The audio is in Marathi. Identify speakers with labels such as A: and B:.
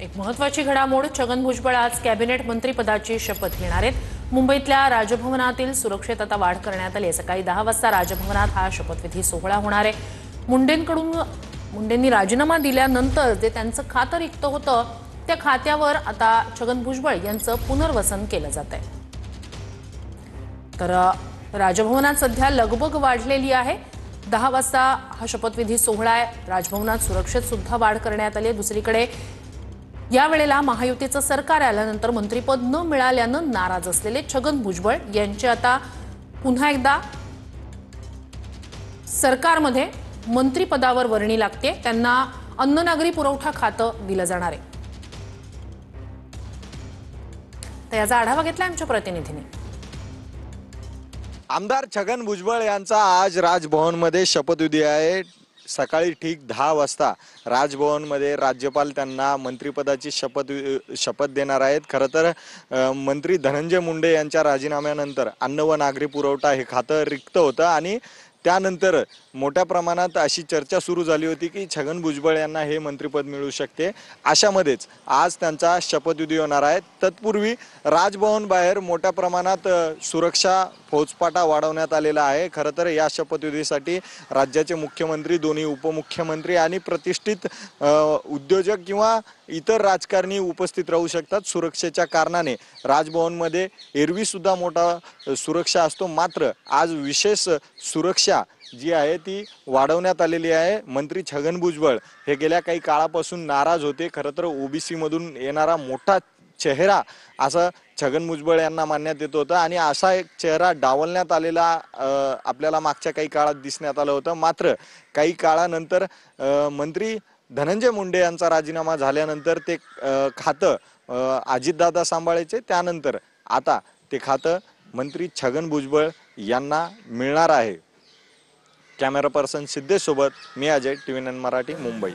A: एक महत्त्वाची घडामोड, छगन भुजबळ आज कॅबिनेट मंत्रीपदाची शपथ घेणार आहेत। मुंबईतल्या राजभवनातील सुरक्षेत आता वाढ करण्यात आली आहे। सकाळी 10 वाजता राजभवनात हा शपथविधी सोहळा होणार आहे। मुंडेंनी राजीनामा दिल्यानंतर जे त्यांचं खातं रिक्त होतं त्या खात्यावर आता छगन भुजबळ यांचं पुनर्वसन केलं जात आहे। तर राजभवनात सध्या लगबग वाढलेली आहे। 10 वाजता हा शपथविधी सोहळा आहे। राजभवनात सुरक्षेत सुद्धा वाढ करण्यात आली आहे। दुसरीकडे या वेळेला महायुतीचं सरकार आल्यानंतर मंत्रिपद न मिळाल्यानं नाराज असलेले छगन भुजबळ यांचे आता पुन्हा एकदा सरकारमध्ये मंत्रिपदावर वर्णी लागते। त्यांना अन्न नागरी पुरवठा खातं दिलं जाणार आहे। तर याचा आढावा घेतला आमच्या प्रतिनिधीने।
B: आमदार छगन भुजबळ यांचा आज राजभवनमध्ये शपथविधी आहे। सकाळी ठीक 10 वाजता राजभवनमध्ये राज्यपाल त्यांना मंत्रिपदाची शपथ देणार आहेत। खरं तर मंत्री धनंजय मुंडे यांच्या राजीनाम्यानंतर अन्न व नागरी पुरवठा हे खातं रिक्त होतं आणि त्यानंतर मोठ्या प्रमाणात अशी चर्चा सुरू झाली होती की छगन भुजबळ यांना हे मंत्रिपद मिळू शकते। अशामध्येच आज त्यांचा शपथविधी होणार आहे। तत्पूर्वी राजभवन बाहेर मोठ्या प्रमाणात सुरक्षा फौजफाटा वाढवण्यात आलेला आहे। खरं तर या शपथविधीसाठी राज्याचे मुख्यमंत्री, दोन्ही उपमुख्यमंत्री आणि प्रतिष्ठित उद्योजक किंवा इतर राजकारणी उपस्थित राहू शकतात। सुरक्षेच्या कारणाने राजभवनमध्ये एरवी सुद्धा मोठा सुरक्षा असतो, मात्र आज विशेष सुरक्षा जी आहे ती वाढवण्यात आलेली आहे। मंत्री छगन भुजबळ हे गेल्या काही काळापासून नाराज होते। खरं तर ओबीसी मधून येणारा मोठा चेहरा असं छगन भुजबळ यांना मानण्यात येत होतं आणि असा एक चेहरा डावलण्यात आलेला आपल्याला मागच्या काही काळात दिसण्यात आलं होतं। मात्र काही काळानंतर मंत्री धनंजय मुंडे यांचा राजीनामा झाल्यानंतर ते खातं अजितदादा सांभाळायचे, त्यानंतर आता ते खातं मंत्री छगन भुजबळ यांना मिळणार आहे। कॅमेरा पर्सन सिद्धेश सोबत मी अजय, TV9 मराठी, मुंबई।